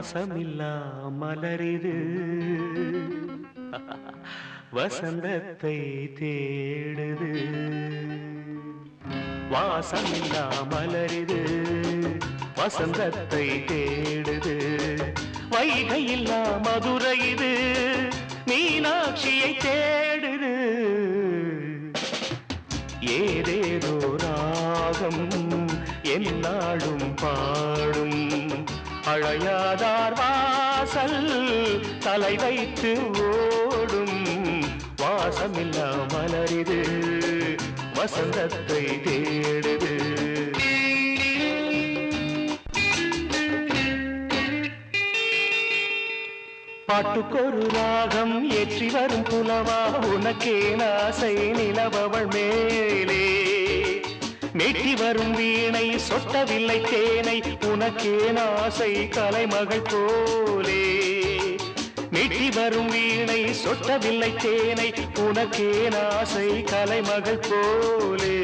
வாசமில்லா மலரிது வசந்தத்தை தேடுது. வாசமில்லா மலரிது வசந்தத்தை தேடுது. வைகையில்லா மதுரை இது மீனாட்சியை தேடுது. ஏதேதோ ராகம் என்னாலும் பாடும். அழையாதார் வாசல் தலை வைத்து ஓடும். வாசமில்லா மலரிது வசந்தத்தை தேடுது. பாட்டுக்கொரு ராகம் ஏற்றி வரும் புலவா உனக்கே நாசை நிலவவள் மேலே. மெட்டி வரும் வீணை சொட்டவில்லை தேனை உனக்கே நாசை கலைமகள் போலே. மெட்டி வரும் வீணை சொட்டவில்லை தேனை உனக்கே நாசை கலைமகள் போலே.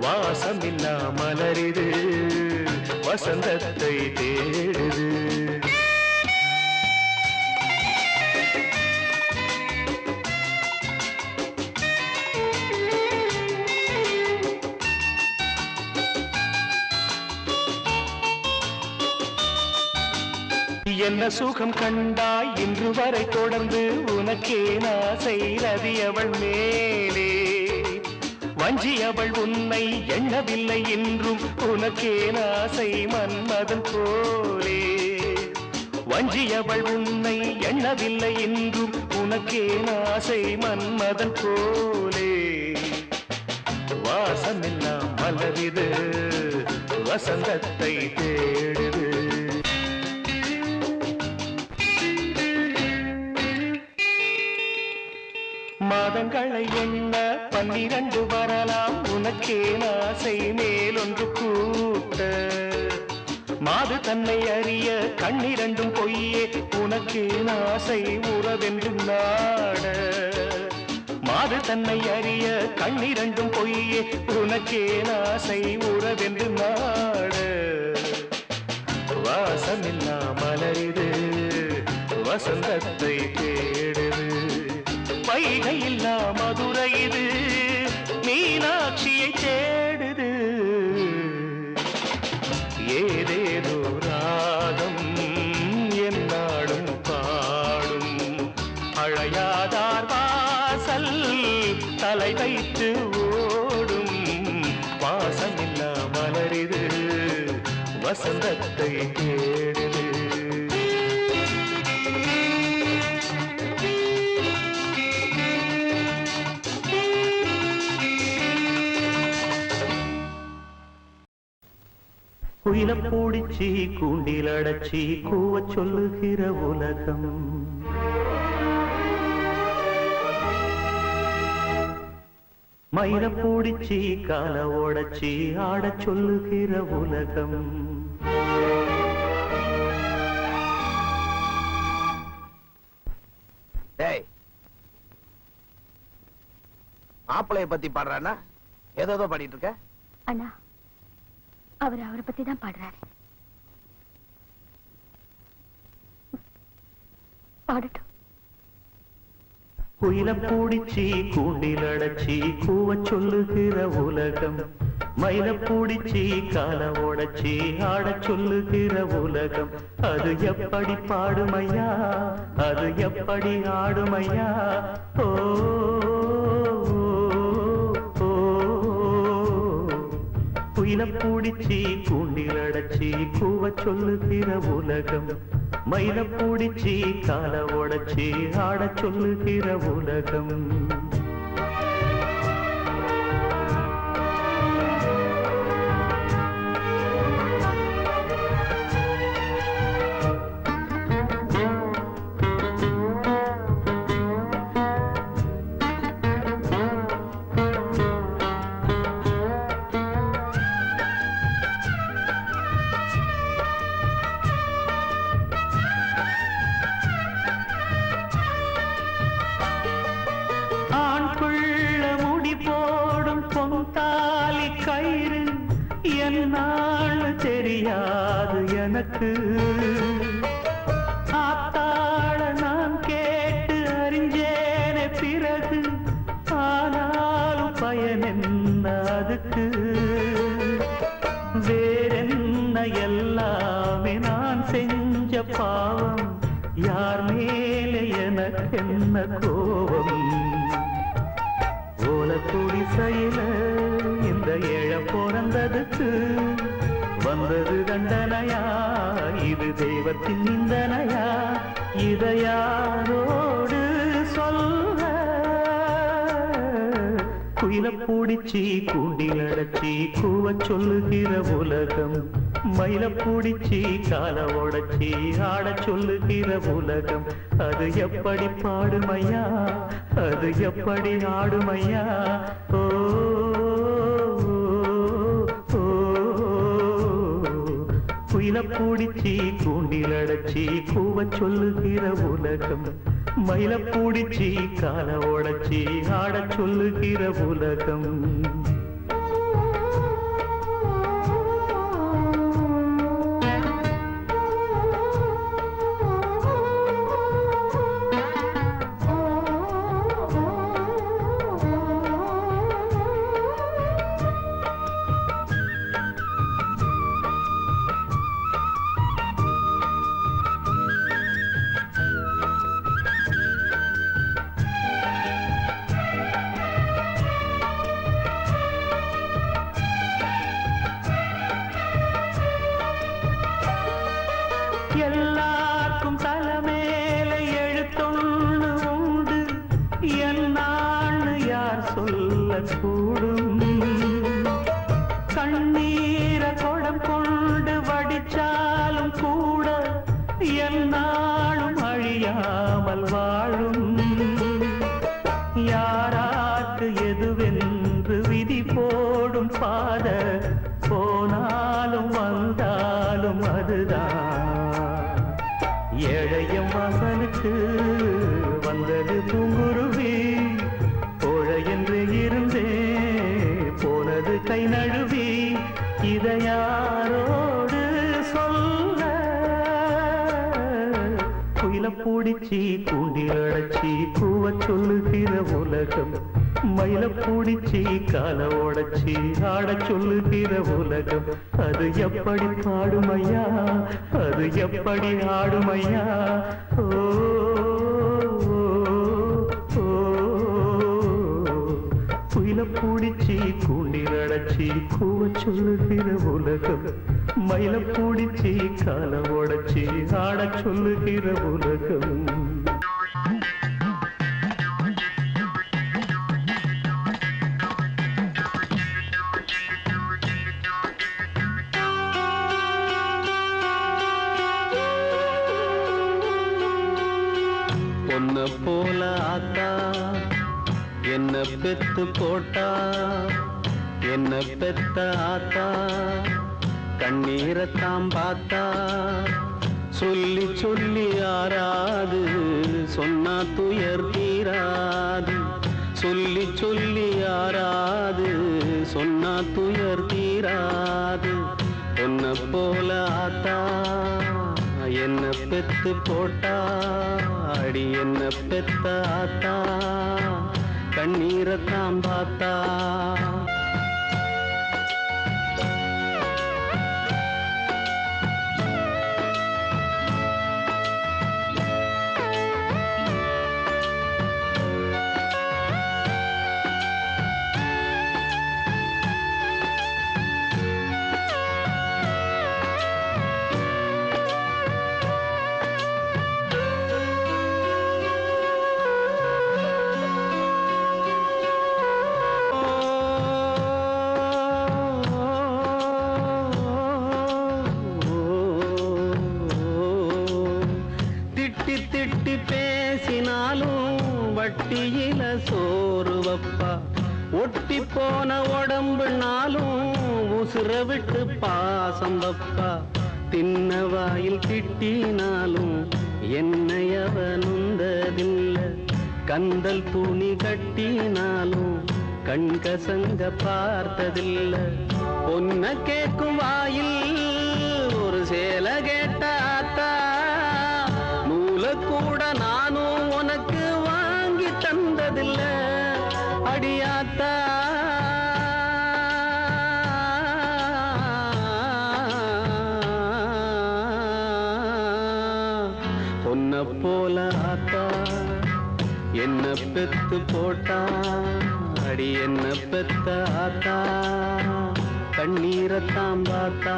வாசமில்லா மலரிது வசந்தத்தை தேடுது. என்ன சுகம் கண்டாய் இன்று வரை தொடர்ந்து உனக்கே நாசை ரதியவள் மேலே. வஞ்சியவள் உன்னை எண்ணவில்லை என்றும் உனக்கே நாசை மன்மதன் போலே. வஞ்சியவள் உன்னை எண்ணவில்லை என்றும் உனக்கே நாசை மன்மதன் போலே. வாசமெல்லாம் மலரிது வசந்தத்தை தேடுது. மாதங்களை எண்ண 12 வரலாம் உனக்கே நாசை மேலொன்று கூட்ட. மாது தன்னை அறிய கண்ணிரண்டும் பொய்யே உனக்கே நாசை உறவென்றும் நாட. மாது தன்னை அறிய கண்ணிரண்டும் பொய்யே உனக்கே நாசை உறவென்று நாட. வாசமில்லா மலரிது வசந்தத்தை தேடுது. வைகையில்லா மதுரை இது மீனாட்சியை தேடுது. ஏதேதோ ராகம் என்னாடும் பாடும். அழையாதார் வாசல் தலை வைத்து ஓடும். வாசமில்லா மலரிது வசந்தத்தை தேடுது. குயில பூடிச்சி கூண்டில் அடைச்சி கூவ சொல்லுகிற உலகம். மயில பூடிச்சி கால ஓடச்சி ஆட சொல்லுகிற உலகம். மாப்பிளைய பத்தி பாடுறானா ஏதோ பாடிட்டு இருக்க? அண்ணா அவர் அவரை பத்தி தான் பாடுறாரு. பாடட்டும். குயில பூடிச்சி கூண்டில் அடைச்சி கூவ சொல்லுகிற உலகம். மயில பூடிச்சி கால ஓடச்சி ஆட சொல்லுகிற உலகம். அது எப்படி பாடுமையா அது எப்படி ஆடுமையா. ஓ குயில பூடிச்சி கூண்டில் அடைச்சி கூவ சொல்லுகிற உலகம். மயில பூடிச்சி கால ஓடச்சி ஆட சொல்லுகிற உலகம். அதுக்கு ஆத்தாள நான் கேட்டு அறிஞ்சேனே பிறகு ஆனாலும் பயன் என்ன அதுக்கு வேறென்ன எல்லாமே நான் செஞ்ச பாவம் யார் மேலே எனக்கு என்ன கோபம் ஓலக்கூடி செயல இந்த ஏழ பிறந்ததுக்கு வந்தது தண்டனையா இது தெய்வத்தின் நிந்தனையா இதை யாரோடு சொல்ல குயில பூடிச்சி கூண்டில் அடைச்சி கூவ சொல்லுகிற உலகம் மயில பூடிச்சி கால உடைச்சி ஆட சொல்லுகிற உலகம் அது எப்படி பாடுமையா அது எப்படி ஆடுமையா ஓ குயில பூடிச்சி கூண்டில் அடைச்சி கூவ சொல்லுகிற உலகம் மயில பூடிச்சி கால உடைச்சி ஆட சொல்லுகிற உலகம் எல்லாருக்கும் தலைமேல எழுத்தொன்னு உண்டு என்னான்னு யார் சொல்ல கூடும் கண்ணீர குடம் கொண்டு வடிச்சாலும் கூட என்னாலும் அழியாமல் வாழும் யாராக்கு எதுவென்று விதி போடும் பாத போனாலும் வந்தாலும் அதுதான் ஏழையம் வாசலுக்கு வந்தது பூங்குருவி கோழை என்று இருந்தே போனது கை நழுவி இதை யாரோடு சொல்ல குயில பூடிச்சி கூண்டில் அடைச்சி கூவ சொல்லுகிற உலகம் மயில பூடிச்சி கால உடைச்சி ஆட சொல்லுகிற உலகம் அது எப்படி பாடுமையா அது எப்படி ஆடுமையா ஓ குயில பூடிச்சி கூண்டில் அடைச்சி கூவ சொல்லுகிற உலகம் மயில பூடிச்சி கால உடைச்சி ஆட சொல்லுகிற உலகம் பொன்ன போல ஆத்தா என்ன பெத்து போட்டா என்ன பெத்த ஆத்தா கண்ணீரத்தாம் பார்த்தா சொல்லி சொல்லி ஆறாது சொன்னா துயர் தீராது சொல்லி சொல்லி ஆறாது சொன்னா துயர் தீராது பொன்ன போல ஆத்தா என்ன பெத்து போட்டா அடி என்ன பெத்த ஆத்தா கண்ணீரத்தாம் பார்த்தா திட்டி பேசினாலும் வட்டியில சோறு வப்பா ஒட்டி போன உடம்புனாலும் உசுர விட்டு பாசம் வப்பா தின்ன வாயில் திட்டினாலும் என்னையவ நுந்ததில்ல கந்தல் துணி கட்டினாலும் கண்கசங்க பார்த்ததில்ல பொன்ன கேட்கும் வாயில் ஒரு சேல கேட்ட போல ஆத்தா என்ன பெத்து போட்டா அடி என்ன பெத்த ஆத்தா கண்ணீரத்தாம் பார்த்தா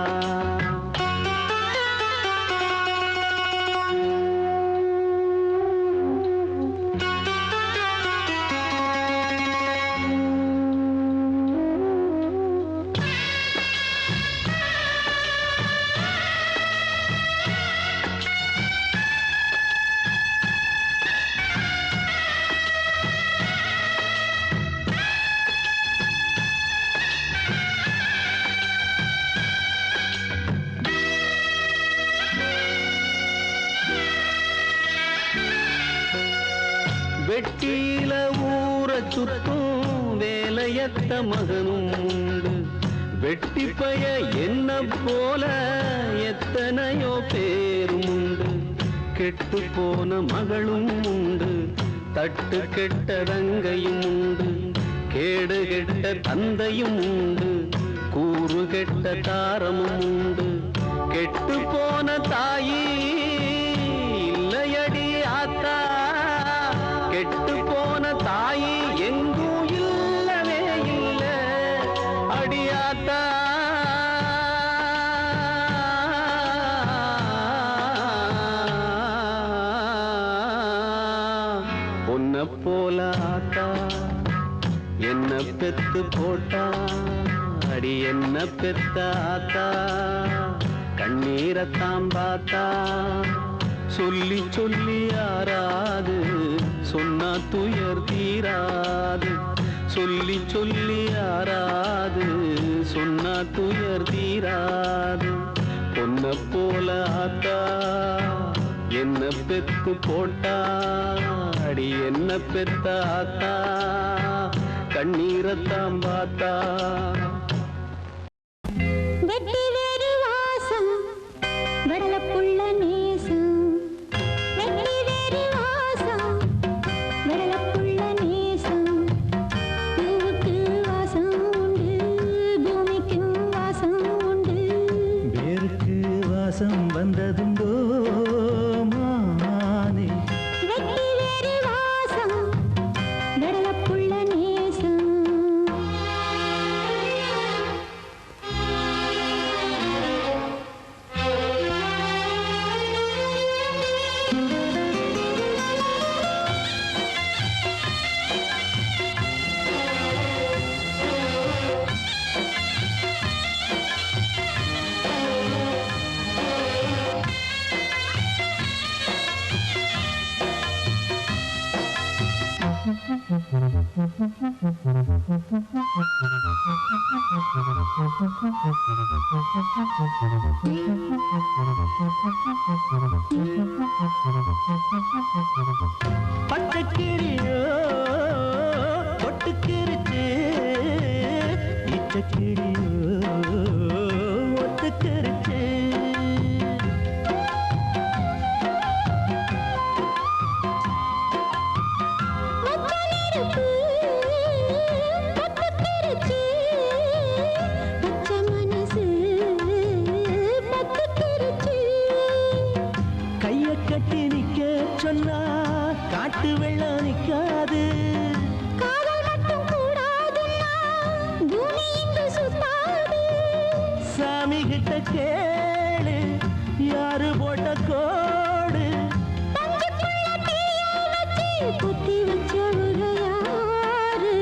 வெட்டியில ஊற சுத்தும் வேலையத்த மகனும் உண்டு வெட்டி பய என்ன போல எத்தனையோ பேரும் உண்டு கெட்டு போன மகளும் உண்டு தட்டு கெட்ட தங்கையும் உண்டு கேடு கெட்ட தந்தையும் உண்டு கூறு கெட்ட தாரமும் உண்டு கெட்டு போன தாயி இல்லையடி ஆத்தா கெட்டு போன தாயி எங்கும் இல்லவே இல்ல அடியாத்தா பொன்ன போல ஆத்தா என்ன பெத்து போட்டா அடி என்ன பெத்த ஆத்தா கண்ணீரத்தாம் பார்த்தா சொல்லி சொல்லி யாராது சொன்னா துயர் தீராது சொல்லி சொல்லி யாராது சொன்னா துயர் தீராது பொன்ன போல ஆத்தா என்ன பெத்து போட்டா அடி என்ன பெத்த ஆத்தா கண்ணீரத்தாம் பார்த்தா வந்ததுண்டோ மானே வெட்டி வேறு வாசம் வெடலப்புள்ள நேசம் பச்சக்கிளியோ பொட்டுக்கிருச்சு இச்சக்கிளியோ ஒத்துக்கிருச்சு கட்டி நிக்க சொன்னா காட்டு வெள்ளம் நிக்காது காதல் மட்டும் கூடாதுன்னா பூமி இங்கு சுத்தாது சாமி கிட்ட கேளு யாரு போட்ட கோடு குத்தி வச்சவங்க யாரு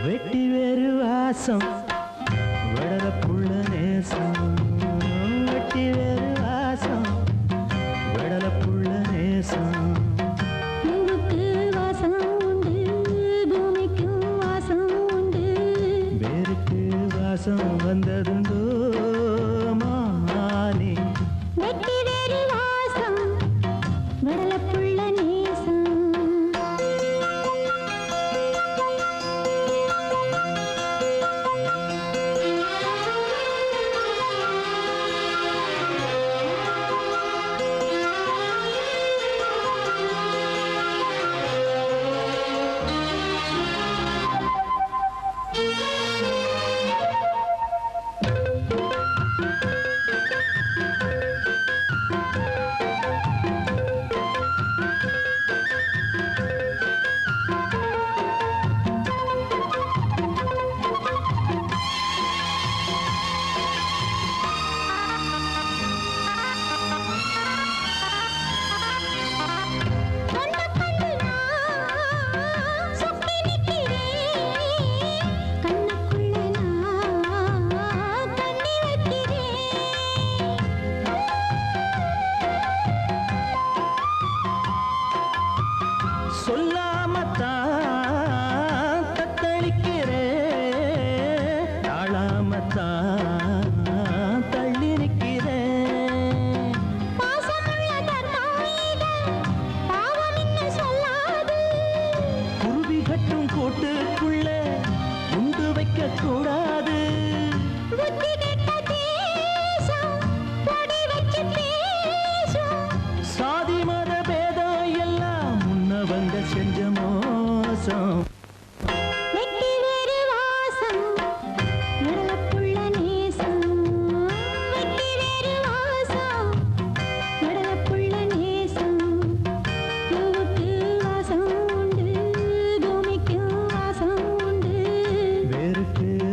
வெட்டி வேறு வாசம் வடல புள்ள நேசம் வெட்டி வேறு வாசம் வடல புள்ள நேசம் பூவுக்கு வாசம் உண்டு பூமிக்கும் வாசம் உண்டு வேருக்கு வாசம் வந்ததுண்டோ மானே வெட்டி வேறு வாசம் வெடலப்புள்ள நேசம்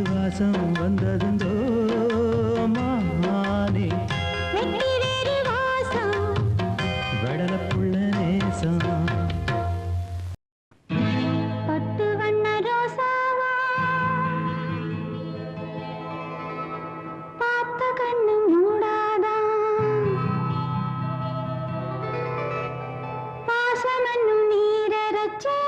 வாசம் வந்ததுண்டோ மானே வெடலப்புள்ள நேசம் பட்டு வண்ண ரோசாவா பார்த்த கண்ணு மூடாதான் பாசமன்னும் நீரச்சே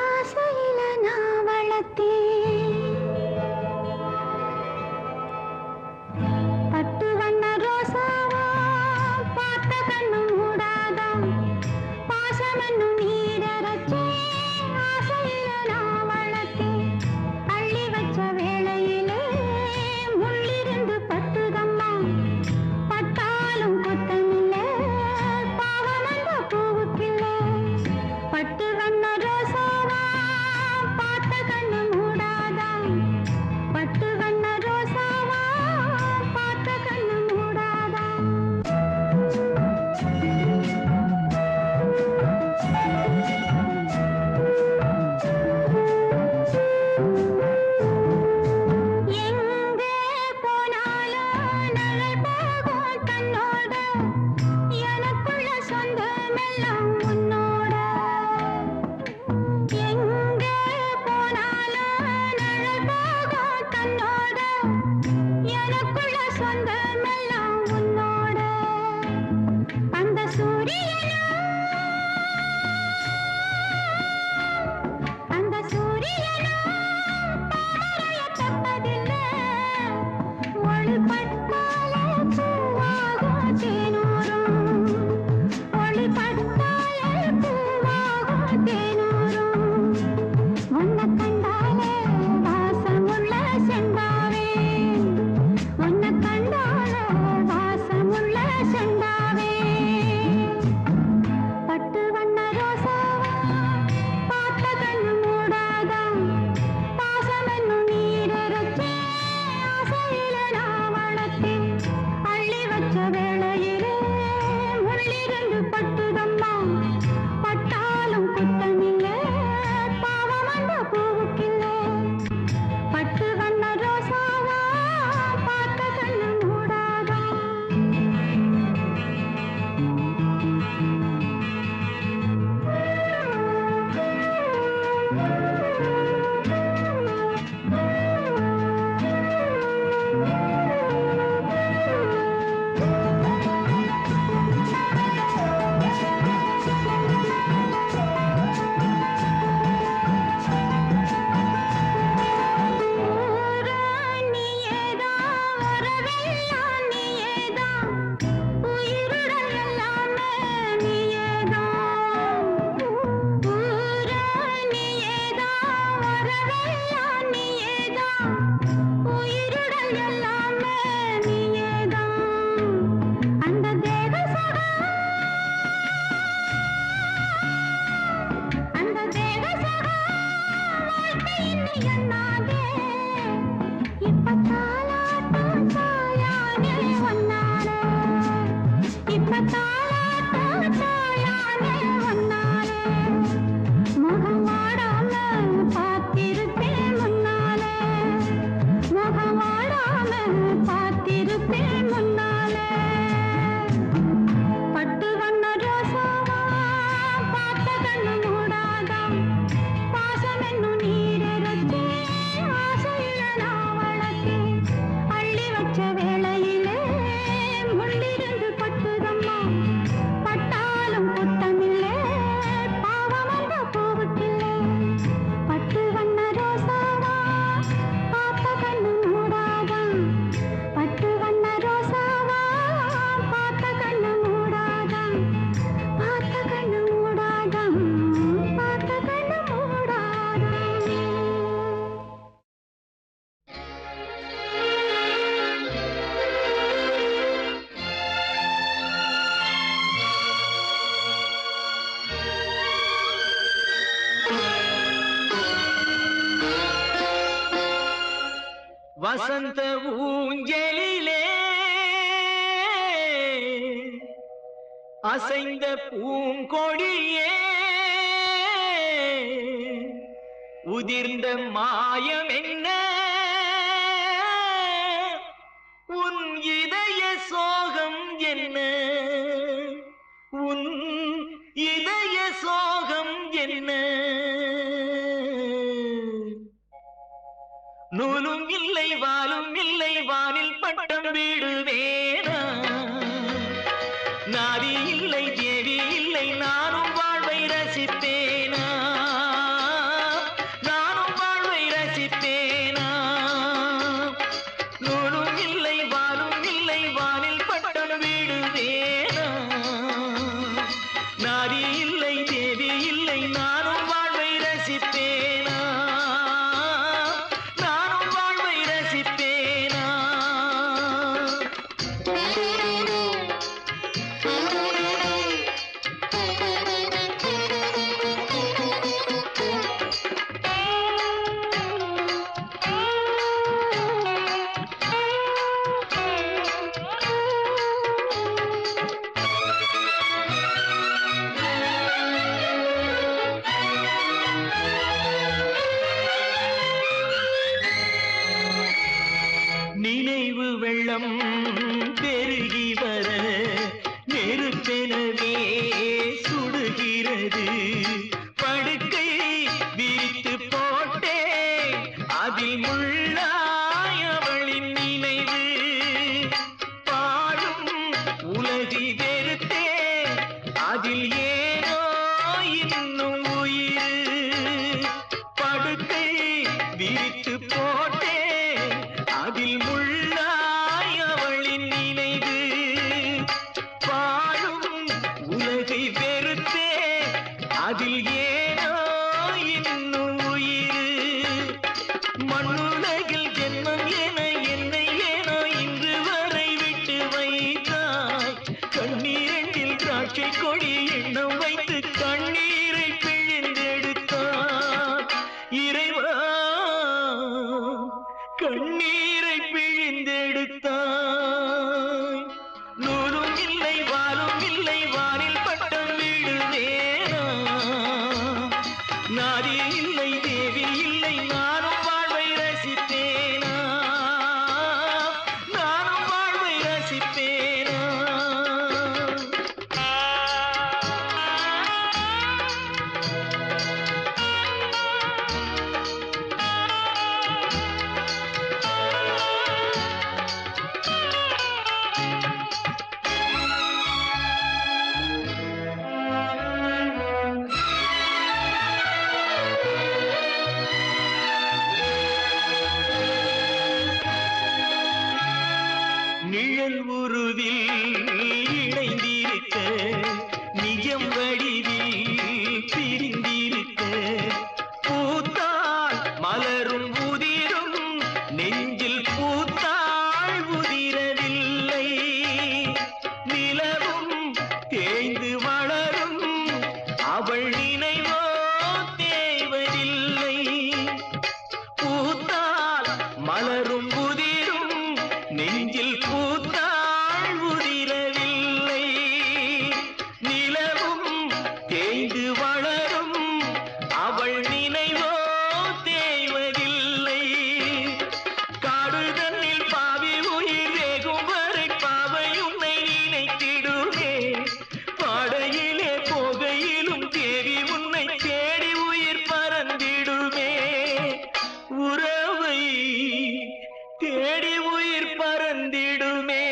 ஆசையில நான் வளர்த்தேன் பட்டு வண்ண ரோசாவா பார்த்த கண்ணு மூடாதான் பாசமன்னும் நீரச்சே ஆசையில நான் வளர்த்தேன் அள்ளி வச்ச வேளையிலே முள்ளிருந்து பட்டுதம்மா பட்டாலும் கொத்தமில்லை பாவம் அந்த பூவுக்கில்லை பட்டு வண்ண ரோசாவா பார்த்த கண்ணு மூடாதான் பட்டு வண்ண ரோசாவா பார்த்த கண்ணு மூடாதான் எங்கே போனாலும் நிழல் போகும் தன்னோட எனக்குள்ள சொந்தமெல்லாம் உன்னோட எங்கே போனாலும் நிழல் போகும் தன்னோட எனக்குள்ள சொந்தமெல்லாம் உன்னோட அந்த சூரியனும் தாமரைய தப்பதில்லை ஒளி பட்டாலே பூவாகும் தேனூரும் ஒளி பட்டாலே பூவாகும் தேனூரும் உன்னை கண்டாலே வாசமுள்ள செண்டாவே உன்னை கண்டாலே வாசமுள்ள செண்டாவே பட்டு வண்ண ரோசாவா பார்த்த கண்ணு மூடாதான் பாசமென்னும் நீரச்சே ஆசையில நான் வளர்த்தேன் அள்ளி வச்ச வேளையிலே முள்ளிருந்து பட்டுதம்மா பட்டாலும் குத்தமில்லை பாவம் அந்த பூவுக்கில்லை பட்டு வண்ண ரோசாவா பார்த்த கண்ணு மூடாதான் பட்டு வண்ண ரோசாவா பார்த்த கண்ணு மூடாதான் பாசமென்னும் நீரச்சே ஆசையில நான் வளர்த்தேன் அள்ளி வச்ச வேளையிலே முள்ளிருந்து பட்டுதம்மா வசந்த ஊஞ்சலிலே அசைந்த பூங்கொடியே உதிர்ந்த மாயம் என்ன உன் இதய சோகம் என்ன உன் இதய சோகம் என்ன நூலும் இல்லை வாலும் இல்லை வானில் பட்டம் விடுவேனா நாதி இல்லை தேவி இல்லை நானும் வாழ்வை ரசிப்பேனா நானும் வாழ்வை ரசிப்பேனா நூலும் இல்லை வாலும் இல்லை வானில் பட்டம் விடுவேனா நாதி இல்லை தேவி இல்லை நானும் வாழ்வை ரசிப்பேனா நினைவு வெள்ளம் பெருகி வர நெருப்பெனவே சுடுகிறது படுக்கை விரித்து போட்டே அதில் முள்ளாய் அவளின் நினைவு பாடும் உலகி வெறுத்தே அதில் ஏனோ இன்னும் உயிர் படுக்கை விரித்து போட்டே அதில் முள்ளாய் அவளின் நினைவு பாழும் உலகை வெறுத்தே அதில் ஏனோ இன்னும் உயிர் மண்ணுலகில் ஜென்மம் என என்னை ஏனோ இன்று வரை விட்டு வைத்தாய் கண்ணீரில் திராட்சை கொடி எண்ணம் வைத்து கண்ணீரை பிழிந்தெடுத்தாய் இறைவா கண்ணீரை பிழிந்தெடுத்தாய் நூலும் இல்லை வாலும் இல்லை வானில் பட்டம் விடுவேனா நாதி இல்லை தேவி இல்லை நானும் வாழ்வை ரசிப்பேனா நானும் வாழ்வை ரசிப்பேனா நிழல் உருவில் இணைந்திருக்க நிஜம் வடிவில் பிரிந்திருக்க பூத்தாள் மலரும் உதிரும் நெஞ்சில் பூத்தாள் உதிரவில்லை நிலவும் தேய்ந்து வளரும் அவள் நினைவோ தேவதில்லை பூத்தாள் மலரும் உதிரும் நெஞ்சில் பூத்தாள் உதிரவில்லை நிலவும் தேய்ந்து வளரும் அவள் நினைவோ தேய்வதில்லை காடுதன்னில் பாவி உயிர் வேகும் வரை பாவை உன்னை நினைத்திடுமே பாடையிலே போகையிலும் தேவி உன்னை தேடி உயிர் பறந்திடுமே உறவை தேடி உயிர் பறந்திடுமே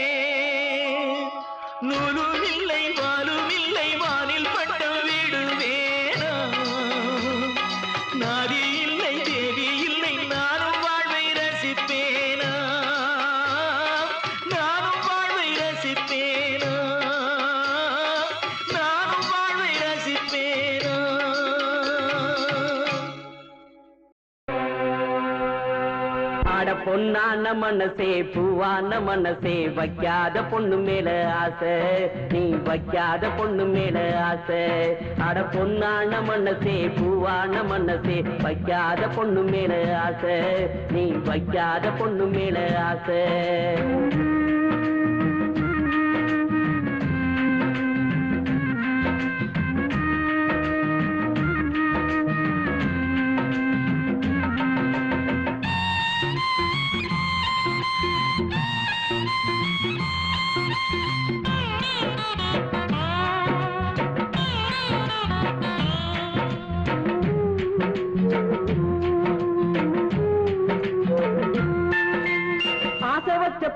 பொன்னான மனசே பூவான மனசே வைக்காத பொண்ணு மேல ஆசை நீ வைக்காத பொண்ணு மேல ஆசை அட பொன்னான மனசே பூவான மனசே வைக்காத பொண்ணு மேல ஆசை நீ வைக்காத பொண்ணு மேல ஆசை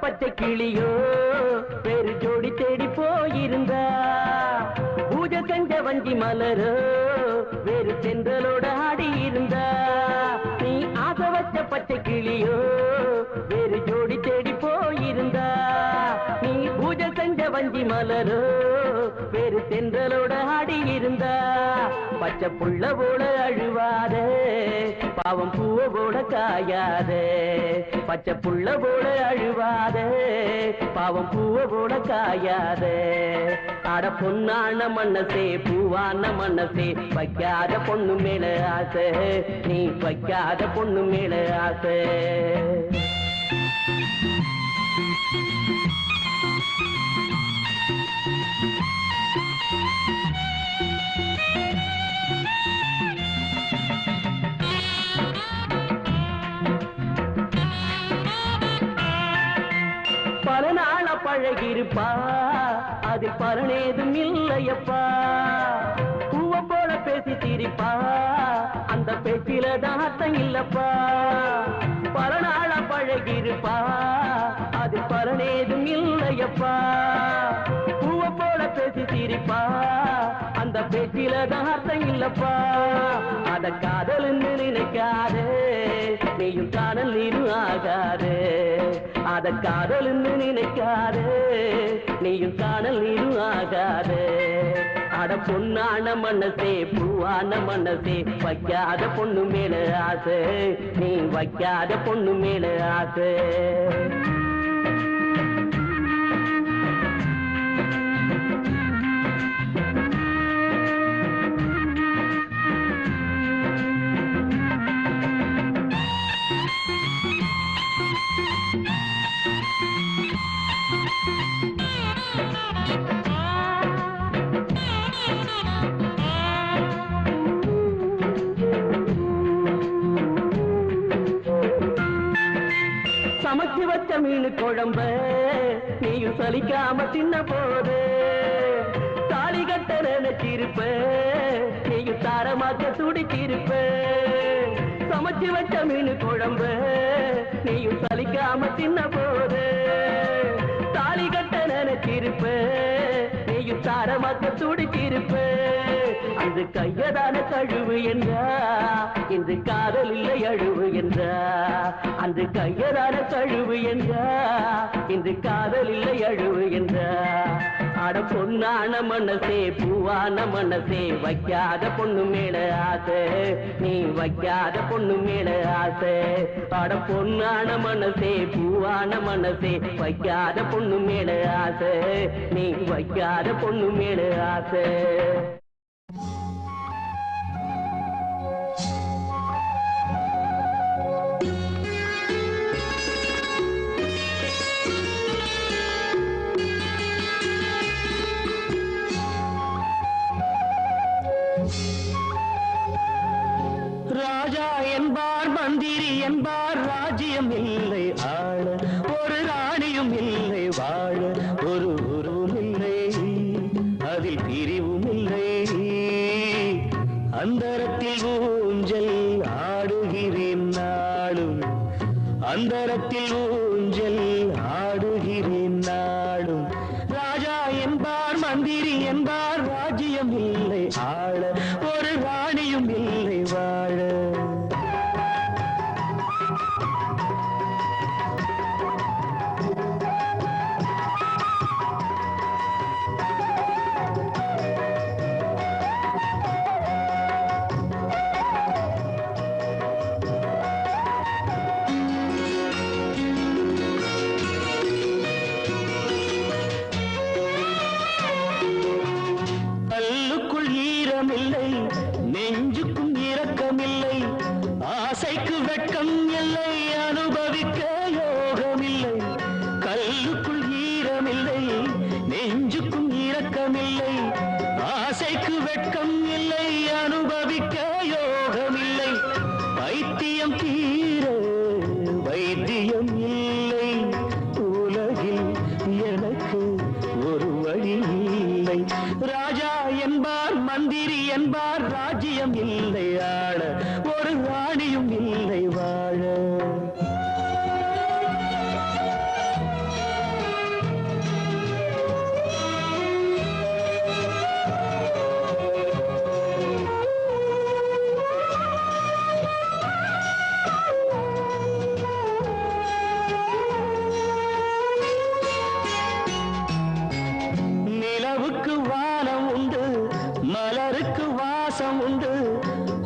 பச்சை கிளியோ வேறு ஜோடி தேடி போயிருந்தா பூஜை செஞ்ச வஞ்சி மலரோ வேறு சென்றலோட ஆடி இருந்தா நீ ஆசை வச்ச பச்சை கிளியோ வேறு ஜோடி தேடி போயிருந்தா நீ பூஜை செஞ்ச வஞ்சி மலரோ வேறு சென்றலோட ஆடி இருந்தா பச்சை புள்ள போல அழுவாதே பாவம் பூவ போல காயாதே பச்சை புள்ள போல அழுவாதே பாவம் பூவ போல காயாதே அட பொன்னான மனசே பூவான மனசே வைக்காத பொண்ணு மேல ஆசை நீ வைக்காத பொண்ணு மேல ஆசை பல நாள பழகிருப்பா அது பலனேதும் இல்லையப்பா பூவ போல பேசி சிரிப்பா அந்த பேச்சில தாத்தம் இல்லப்பா பல நாள பழகிருப்பா அது பலனேதும் இல்லையப்பா பூவ போல பேசி சிரிப்பா அந்த பேச்சில தாத்தம் இல்லப்பா அத காதல்னு நினைக்காதே நீயும் காணல் நீரும் ஆகாதே அத காதல்னு நினைக்காதே நீயும் காணல் நீரும் ஆகாதே அட பொன்னான மனசே பூவான மனசே வைக்காத பொண்ணு மேல ஆசை நீ வைக்காத பொண்ணு மேல ஆசை சமைச்சு வச்ச மீன் குழம்ப நீயும் சலிக்காம தின்ன போது தாலி கட்ட நினைச்சிருப்ப நீயும் தாரமாக்க துடிச்சிருப்ப சமைச்சு வச்ச மீன் குழம்ப நீயும் சலிக்காம தின்ன போது தாலி கட்ட நினைச்சிருப்ப நீயும் தாரமாக்க துடிச்சிருப்ப அந்த கையதான கழுவு என்றா இந்த காதல் இல்லை அழுவு என்றா அந்த கையதான கழுவு என்றா இந்த காதல் இல்லை அழுவு என்றா அட பொன்னான மனசே பூவான மனசே வைக்காத பொண்ணு மேல ஆசை நீ வைக்காத பொண்ணு மேல ஆசை அட பொன்னான மனசே பூவான மனசே வைக்காத பொண்ணு மேல ஆசை நீ வைக்காத பொண்ணு மேல ஆசை ராஜா என்பார் மந்திரி என்பார் ராஜ்யம் இல்லை ஆள ஒரு ராணியும் இல்லை வாழ ஒரு உருவும் இல்லை அதில் பிரிவும் இல்லை அந்தரத்தில் ஊஞ்சல் ஆடுகிறேன் நாளும் அந்தரத்தில் ஊஞ்சல் ஆடுகிறேன் நாளும் ராஜா என்பார் மந்திரி என்பார் ராஜ்யம் இல்லை ஆள ஒரு ராணியும் இல்லை வாழ இணக்கமில்லை, ஆசைக்கு வெட்கம் இல்லை, அனுபவிக்க யோகமில்லை, பைத்தியம் தீர வைத்தியம் இல்லை, உலகில் எனக்கு ஒரு வழி இல்லை. ராஜா என்பார் மந்திரி என்பார், ராஜ்யம் இல்லை ஆள, ஒரு ராணியும் இல்லை வாழ. நிலவுக்கு வானம் உண்டு, மலருக்கு வாசம் உண்டு,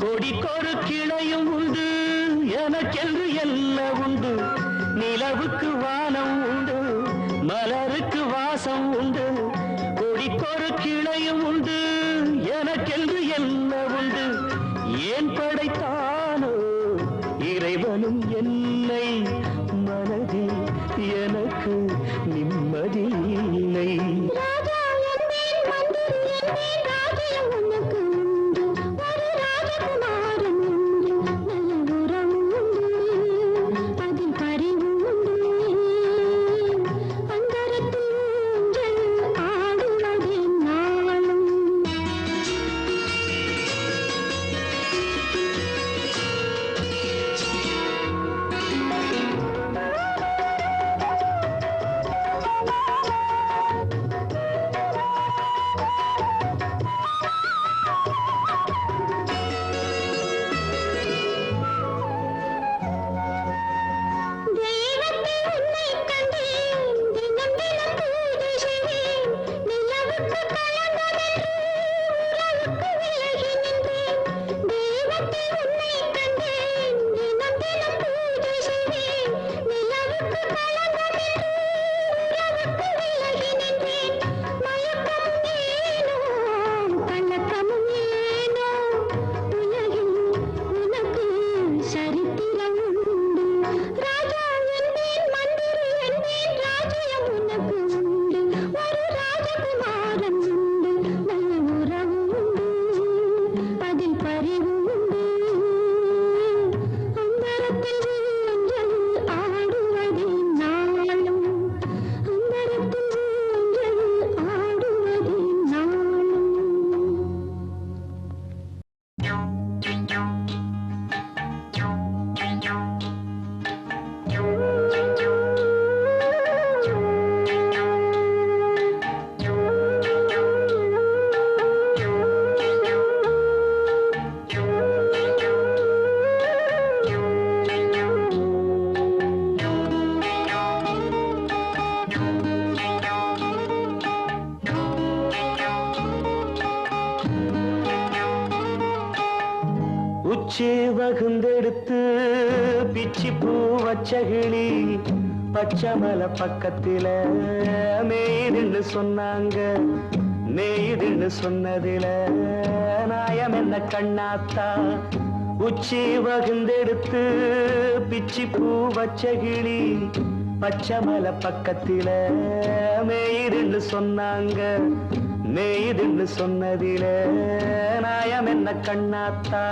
கொடிக்கொரு கிளையும் உண்டு, எனக்கென்று என்ன உண்டு. நிலவுக்கு வானம் உண்டு, மலருக்கு வாசம் உண்டு, கொடிக்கொரு கிளையும் உண்டு, எனக்கென்று என்ன உண்டு. ஏன் படைத்தானோ இறைவனும் என்னை, மனதில் எனக்கு நிம்மதி இல்லை. உச்சி வகுந்தெடுத்து பிச்சி பூ வச்ச கிளி, பச்சமலை பக்கத்தில மேயுதுன்னு சொன்னாங்க. மேயுதுன்னு சொன்னதில நாயம் என்ன கண்ணாத்தா. உச்சி வகுந்தெடுத்து பிச்சி பூ வச்ச கிளி, பச்சமலை பக்கத்தில மேயுதுன்னு சொன்னாங்க. மேயுதுன்னு சொன்னதில நாயம் என்ன கண்ணாத்தா.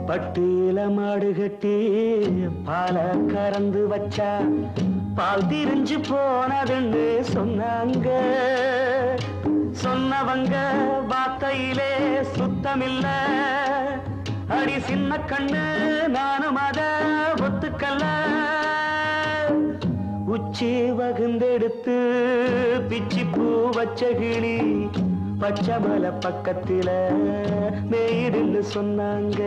பட்டியில மாடு கட்டி பால கறந்து வச்சா, பால் திரிஞ்சு போனதுன்னு சொன்னாங்க. சொன்னவங்க வார்த்தையிலே சுத்தமில்ல, அடி சின்ன கண்ணு நானும் அத ஒத்துக்கல்ல. உச்சி வகுந்தெடுத்து பிச்சி பூ வச்ச கிளி, பச்சைமலை பக்கத்தில மேடுன்னு சொன்னாங்க.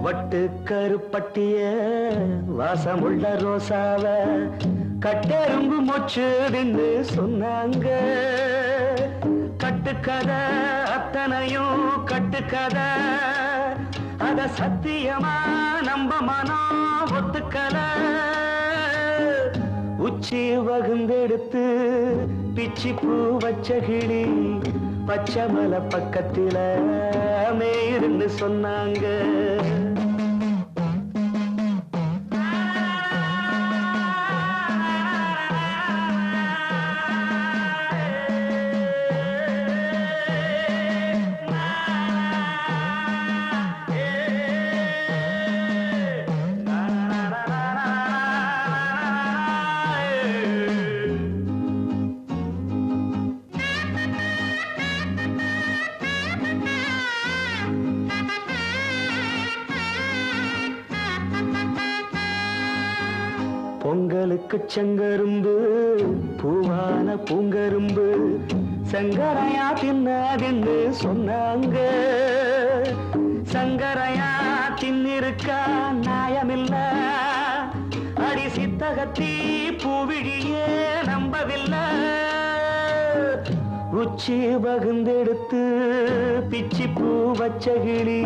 வட்டு கருப்பட்டிய வாசமுள்ள ரோசாவ கட்டெரும்பு மொச்சுதுன்னு சொன்னாங்க. கட்டுக்கதை அத்தனையும் கட்டுக்கதை, அத சத்தியமா நம்ப மனம் ஒத்துக்கல. உச்சி வகுந்தெடுத்து பிச்சி பூ வச்ச கிளி பச்சைமலை பக்கத்தில மேருன்னு சொன்னாங்க. பொங்கலுக்கு செங்கரும்பு பூவான பூங்கரும்பு சங்கரையா தின்னாதுன்னு சொன்னாங்க. சங்கரையா தின்னிருக்கா நியாயமில்ல, அடி சித்தகத்தி பூவிழியே நம்பவில்லை. உச்சி பகுந்தெடுத்து பிச்சி பூ வச்ச கிளி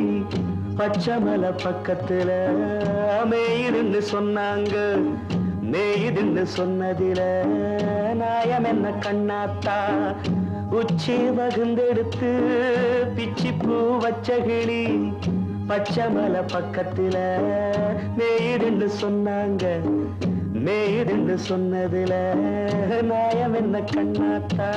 பச்சைமலை பக்கத்துல மேயுதுன்னு சொன்னாங்க. மேயுதுன்னு சொன்னதில நாயம் என்ன கண்ணாத்தா, உச்சி பகுந்தெடுத்து பிச்சி பூ வச்ச கிளி பச்சைமலை பக்கத்துல மேயுதுன்னு சொன்னாங்க. மேயுதுன்னு சொன்னதில நாயம் என்ன கண்ணாத்தா.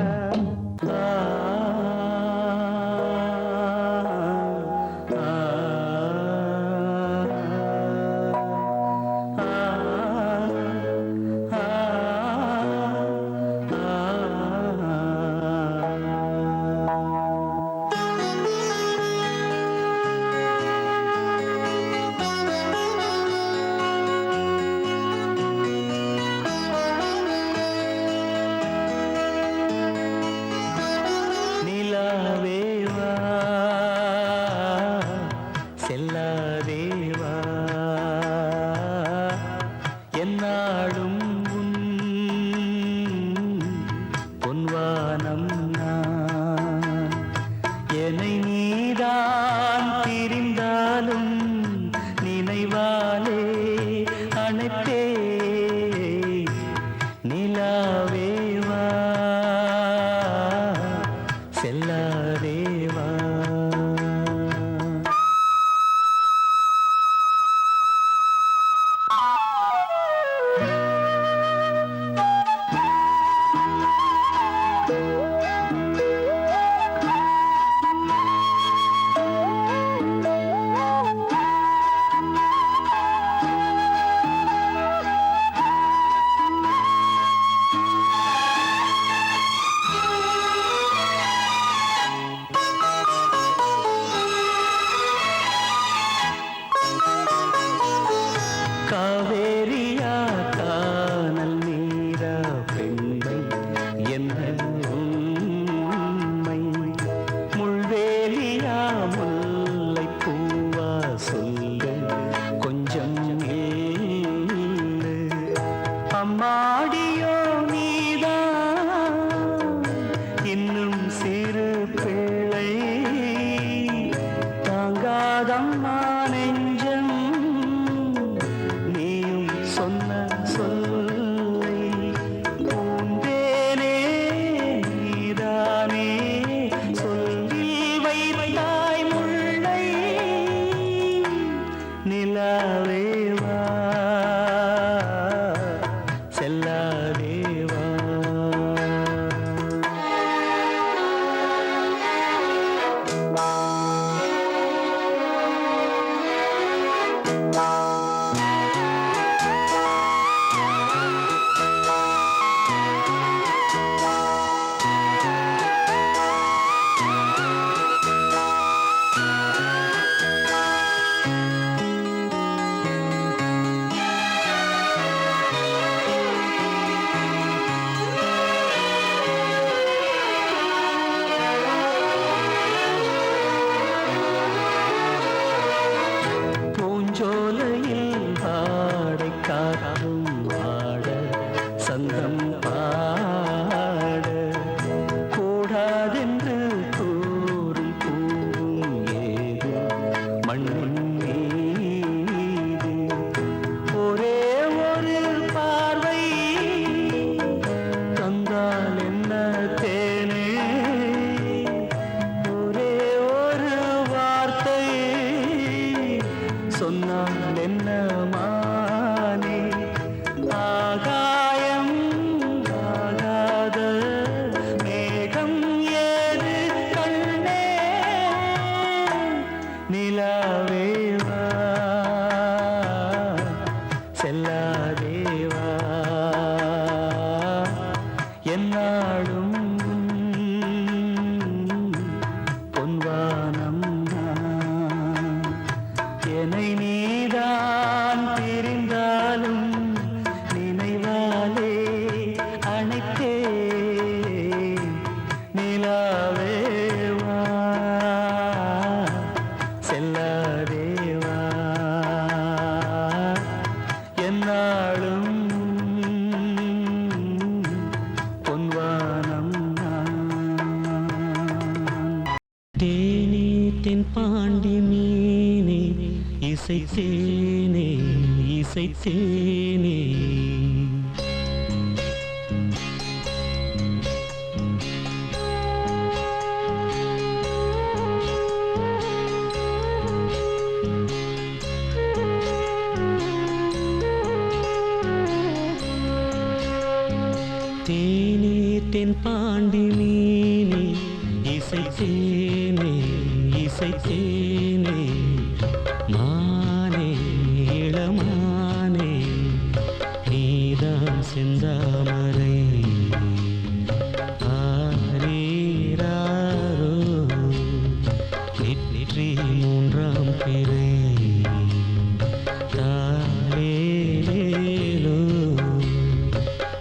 செல்லாதேவா என்னாடும் பொன்வானம் நான், என்னை நீதான் பிரிந்தாலும் நினைவாலே அணைப்பே. நிலாவேவா செல்லாதேவா. காவேரியா கானல் நீரா பெண்மை என்ன உண்மை, முள்வேலியா முல்லை பூவா சொல்லு கொஞ்சம் ஏழு. அம்மாடியோ நீதான் இன்னும் சிறு பிள்ளை, தாங்காதம்மா நெஞ்சம் சொன்ன சொல்லை. பூந்தேனே நீதானே சொல்லில் வைத்தாய் முல்லை. நிலாவேவா செல்லாதேவா. செல்லாதேவா என்னாடும் பொன்வானம் என்னை நீதான் பிரிந்தாலும் நினைவாலே அணைத்தே நிலாவேவா செல்லாதேவா என்னாலும் பொன்வானம் தேனே தென் பாண்டி மீனே இசைத்தேனே இசைத்தேனே தேனே தென் பாண்டி மீனே இசைத்தேனே இசைத்தேனே மானே இளமானே நீதான் செந்தாமரை ஆரீராரோ நெற்றி மூன்றாம் பிறை தாரேலோ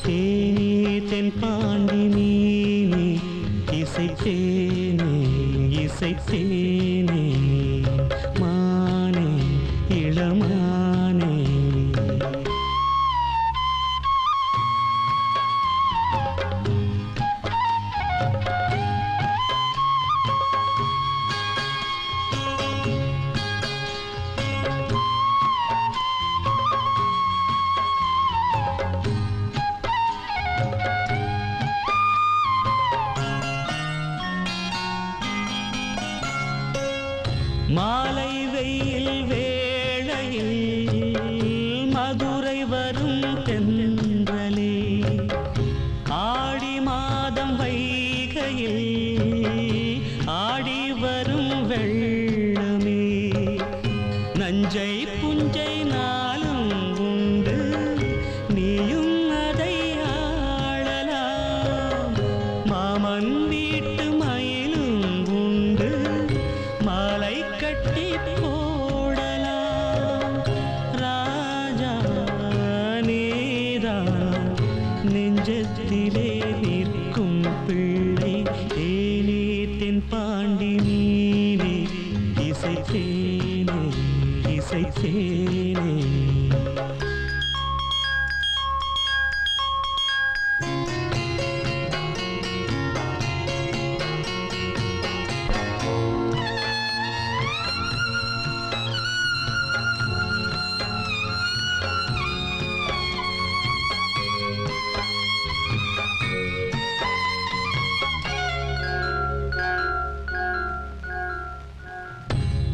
தேனே தென் பாண்டி மீனே இசைத்தேனே இசைத்தேனே மானே இளமானே மாலை வெயில் வேளையில் மதுரை வரும் தென்றலே ஆடி மாதம் வைகையில் ஆடி வரும் வெள்ளமே நஞ்சை புஞ்சை நாளும் உண்டு நீயும் அதை ஆளலாம் மாமன் வீட்டு மயிலும் உண்டு மாலை கட்டி போடலாம் ராஜா நீதான் நெஞ்சத்திலே நிற்கும் பிள்ளை தேனே தென் பாண்டி மீனே இசைத்தேனே இசைத்தேனே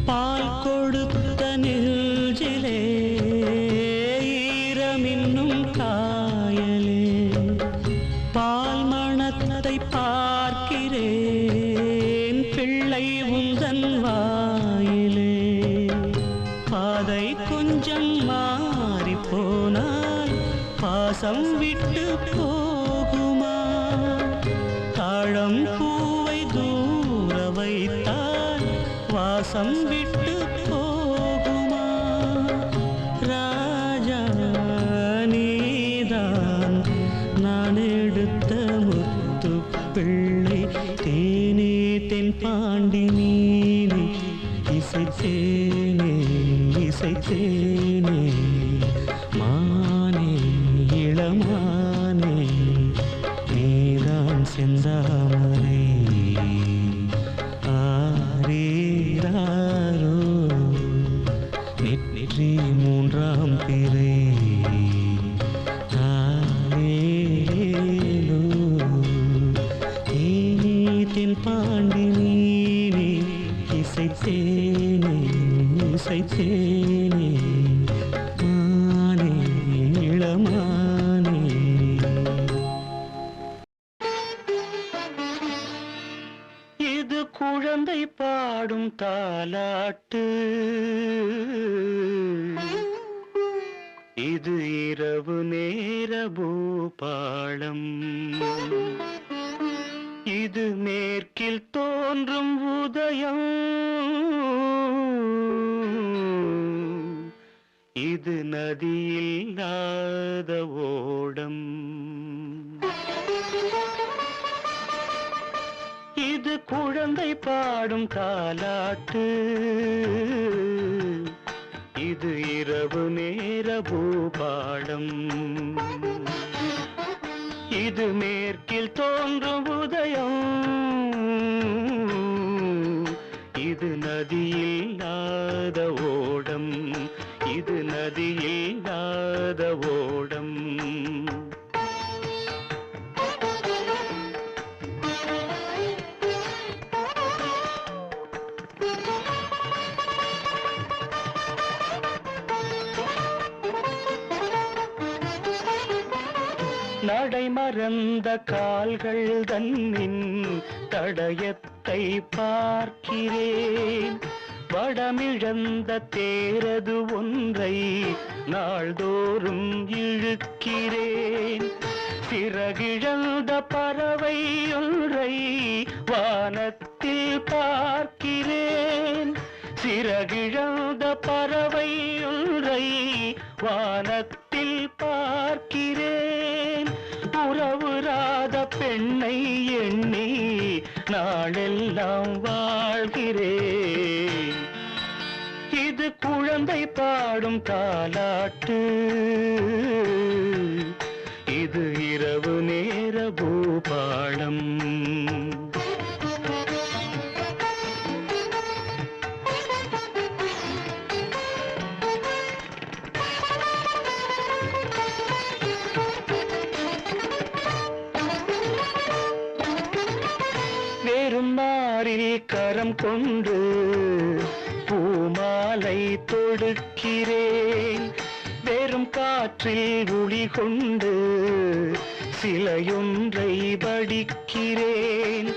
பால் கொடுத்த நெஞ்சிலே ஈரமின்னும் காயலே பால் மணத்தை பார்க்கிறேன் பிள்ளை உந்தன் வாயிலே பாதை கொஞ்சம் மாறி போனால் பாசம் விட்டு போகுமா தாழம் பூவை தூர வைத்தால் வாசம் விட்டு போகுமா ராஜா நீதான் நான் எடுத்த முத்து பிள்ளை தேனே தென் பாண்டி மீனே இசைத்தேனே இசைத்தேனே மானே இளமானே நீதான் செந்தாமரை ஆரீராரோ நெற்றி மூன்றாம் பிறை தாரேலோ தேனே தென் பாண்டி மீனே இசைத்தேனே இசைத்தேனே மானே இளமானே இது குழந்தை பாடும் தாலாட்டு இது இரவு நேர பூபாளம், இது மேற்கில் தோன்றும் உதயம், இது நதியில்லாத ஓடம், இது குழந்தை பாடும் தாலாட்டு, இது இரவு நேர பூபாளம், இது மேற்கில் தோன்றும் உதயம், இது நதியில்லாத ஓடம், இது நதியில்லாத ஓடம். நடை மறந்த கால்கள் தன்னின் தடயத்தை பார்க்கிறேன், வடமிழந்த தேரது ஒன்றை நாள்தோறும் இழுக்கிறேன், சிறகிழந்த பறவை ஒன்றை வானத்தில் பார்க்கிறேன், சிறகிழந்த பறவை ஒன்றை வானத்தில் பார்க்கிறேன், உறவுறாத பெண்ணை எண்ணி நாளெல்லாம் வாழ்கிறேன், இது குழந்தை பாடும் தாலாட்டு, இது இரவு நேர பூபாளம். கரம் கொண்டு பூமாலை தொடுக்கிறேன், வெறும் காற்றில் ஒளி கொண்டு சிலையொன்றை வடிக்கிறேன்,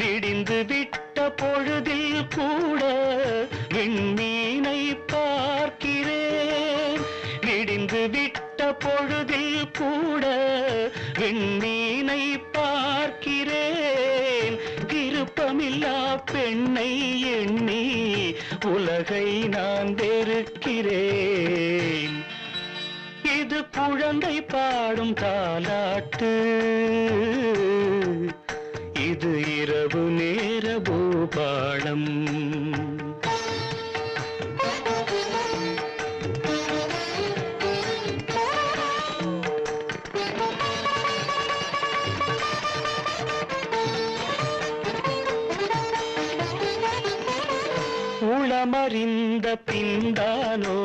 விடிந்து விட்ட பொழுதில் கூட விண்மீனை பார்க்கிறேன், விடிந்து விட்ட பொழுதில் கூட விண்மீனை பார்க்கிறேன், விருப்பமில்லா பெண்ணை எண்ணி உலகை நான் வெறுக்கிறேன், இது குழந்தை பாடும் தாலாட்டு, இது இரவு நேர பூபாளம். உளமறிந்த பின்தானோ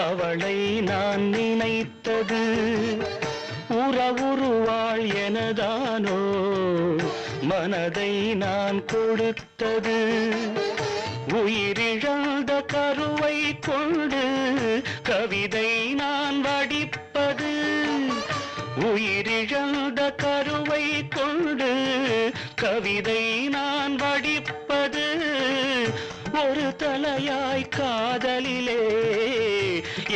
அவளை நான் நினைத்தது, உறவுருவாள் எனதானோ மனதை நான் கொடுத்தது, உயிரிழந்த கருவை கொண்டு கவிதை நான் வடிப்பது, உயிரிழந்த கருவை கொண்டு கவிதை நான் வடிப்பது, ஒரு தலையாய் காதலிலே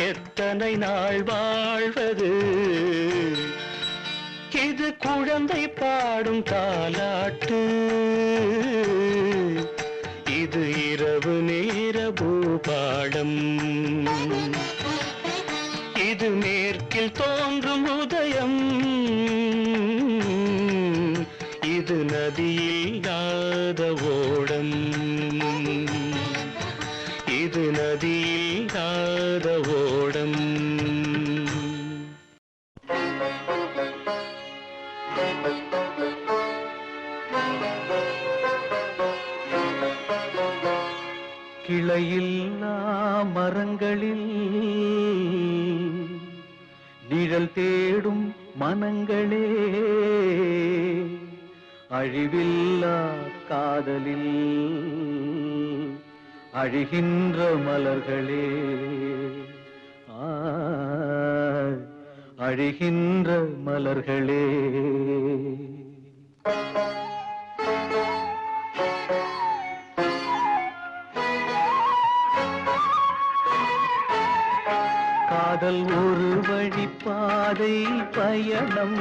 எத்தனை நாள் வாழ்வது, இது குழந்தை பாடும் தாலாட்டு, இது இரவு நேர பூபாளம், இது மேற்கில் தோன்றும் உதயம், இது நதியில்லாத ஓடம், இது நதியில்லாத ஓடம். கிளையில்லா மரங்களில் நிழல் தேடும் மனங்களே, அழிவில்லா காதலில் அழிகின்ற மலர்களே, அழிகின்ற மலர்களே. காதல் ஒரு வழிப்பாதை பயணம்,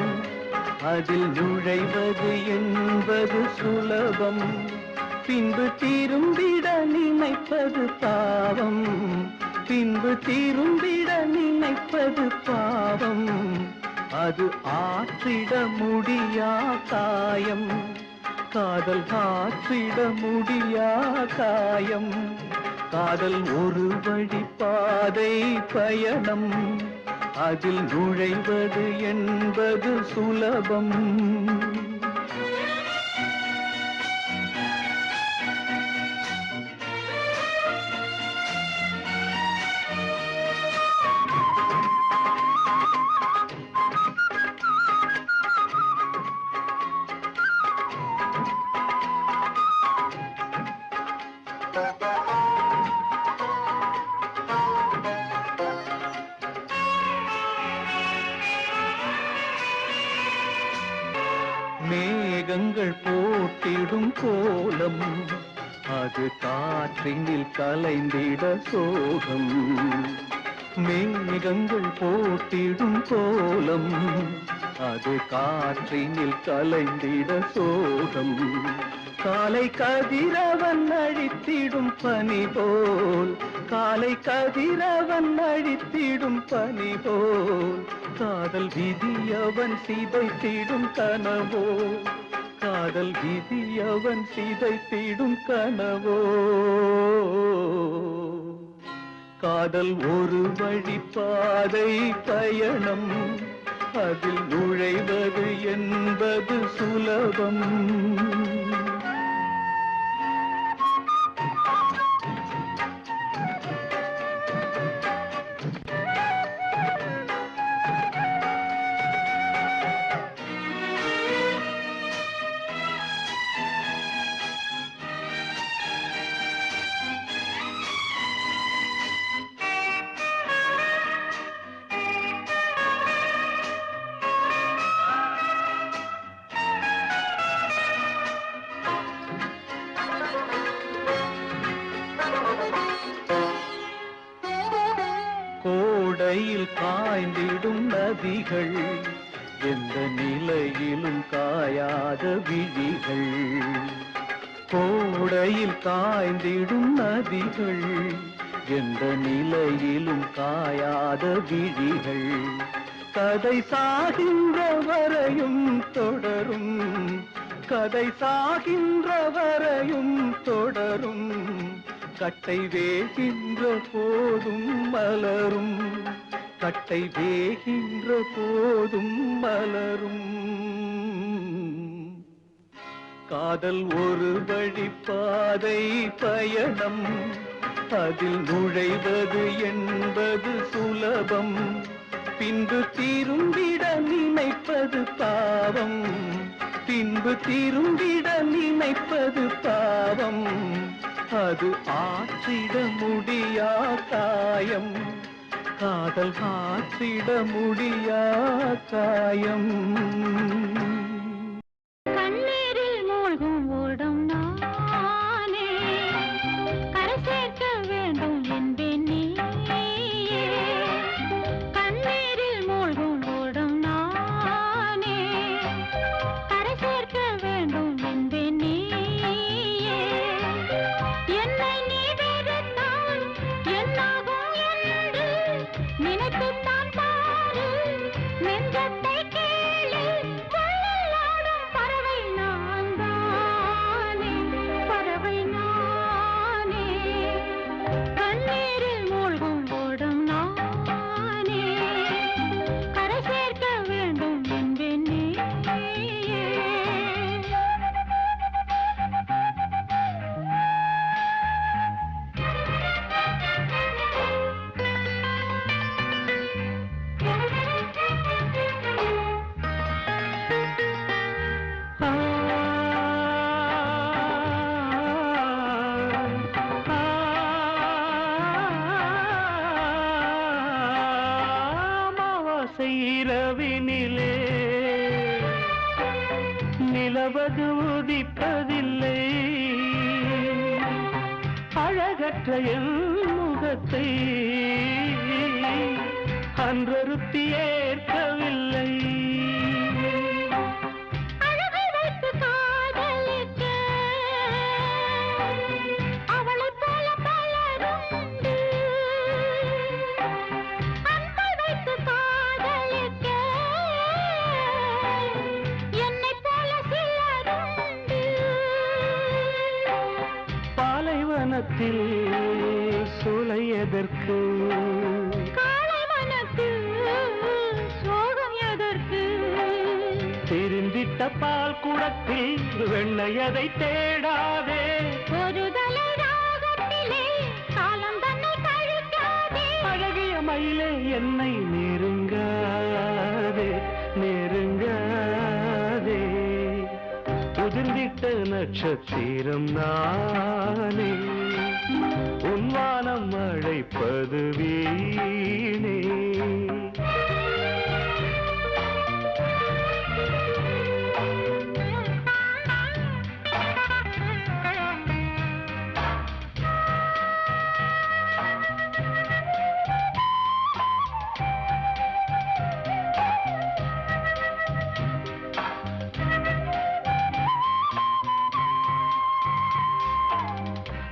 அதில் நுழைவது என்பது சுலபம், பின்பு திரும்பிட நினைப்பது பாவம், பின்பு திரும்பிட நினைப்பது பாவம், அது ஆற்றிட முடியா காயம், காதல் ஆற்றிட முடியா காயம். காதல் ஒரு வழிப்பாதை பயணம், அதில் நுழைவது என்பது சுலபம். மேகங்கள் போட்டிடும் கோலம், அது காற்றினில் கலைந்திட சோகம், மேகங்கள் போட்டிடும் கோலம், அது காற்றினில் கலைந்திட சோகம், காலை கதிரவன் அழித்திடும் பனி போல், காலை கதிரவன் அழித்திடும் பனி போல், காதல் விதியவன் சிதைத்திடும் கனவோ, காதல் விதியவன் சிதைத்திடும் கனவோ. காதல் ஒரு வழிப்பாதை பயணம், அதில் நுழைவது என்பது சுலபம். கோடையில் காய்ந்திடும் நதிகள், எந்த நிலையிலும் காயாத விழிகள், கோடையில் காய்ந்திடும் நதிகள், எந்த நிலையிலும் காயாத விழிகள், கதை சாகின்ற வரையும் தொடரும், கதை சாகின்ற வரையும் தொடரும், கட்டை வேகின்ற போதும் மலரும், கட்டை வேகின்ற போதும் மலரும். காதல் ஒரு வழிப்பாதை பயணம், அதில் நுழைவது என்பது சுலபம், பின்பு திரும்பிட நினைப்பது பாவம், பின்பு திரும்பிட நினைப்பது பாவம், அது ஆற்றிட முடியா காயம், காதல் ஆற்றிட முடியா காயம். கண்ணீரில் மூழ்கும் ஓடம் நானே, கரை சேர்க்க வேண்டும் என்பேன் நீயே. கண்ணீரில் மூழ்கும் ஓடம் நானே, கரை சேர்க்க வேண்டும் என்பேன் நீயே. என்னை நீ வெறுத்தால் என்னாகும் என்று நினைத்துத்தான் பாரு, நெஞ்சத்தை கேளு, வள்ளலாடும் பறவை நான் தானே, பறவை நானே. கண்ணீரில் மூழ்கும் ஓடம் நானே, கரை சேர்க்க வேண்டும் என்பேன் நீயே. அமாவாசை இரவினிலே நிலவது உதிப்பதில்லை, அழகற்ற என் முகத்தை அன்றொருத்தி ஏற்கவில்லை. அழகை வைத்து காதலிக்க அவளைப் போல பலருண்டு. அன்பை வைத்து காதலிக்க என்னைப் போல சிலருண்டு. பாலைவனத்தில் சூளை எதற்கு, காலைவனத்தில் சோகம் எதற்கு? தெரிந்திட்ட பால் குடத்தில் வெண்ணையதை தேடாதே. ஒரு தலை ராகத்திலே காலம் தன்னை கழிக்காதே. அழகிய மயிலே என்னை நெருங்காதே, நெருங்காதே. உதிர்ந்திட்ட நட்சத்திரம் நானே, உன்வானம் அழைப்பது வீணே.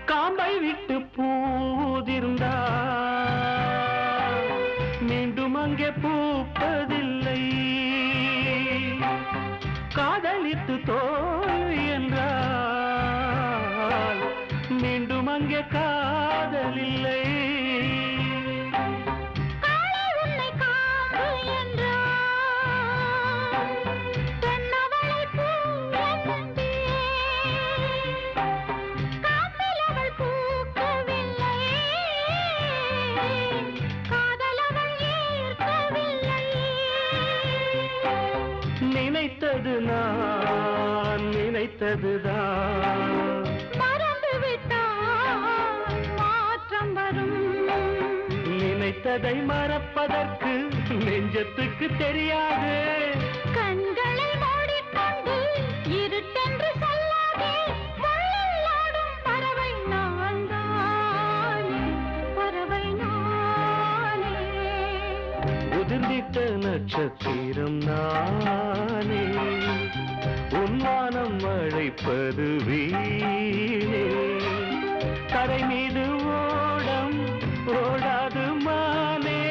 காம்பை விட்டு பூதிர்ந்தா மீண்டும் அங்கே பூப்பதில்லை. காதலித்து தோல்வி என்றால் மீண்டும் அங்கே காதலில்லை. காலை உன்னை காம்பு என்றால் தென்னவளை பூ என்பே. காம்பில் அவள் பூக்கவில்லை, காதல் அவள் ஏற்கவில்லை. நினைத்தது நான் நினைத்ததுதான், மறந்து விட்டால் மாற்றம் வரும். நினைத்ததை மறப்பதற்கு நெஞ்சத்துக்கு தெரியாது. கண்களை மூடிக்கொண்டு இருட்டென்று சொல்லாதே. முள்ளில் ஆடும் பறவை நான் தானே, பறவை நானே. உதிர்ந்திட்ட நட்சத்திரம் நானே, உன்வானம் அழைப்பது வீணே. கரை மீது ஓடம் ஓடாது மானே,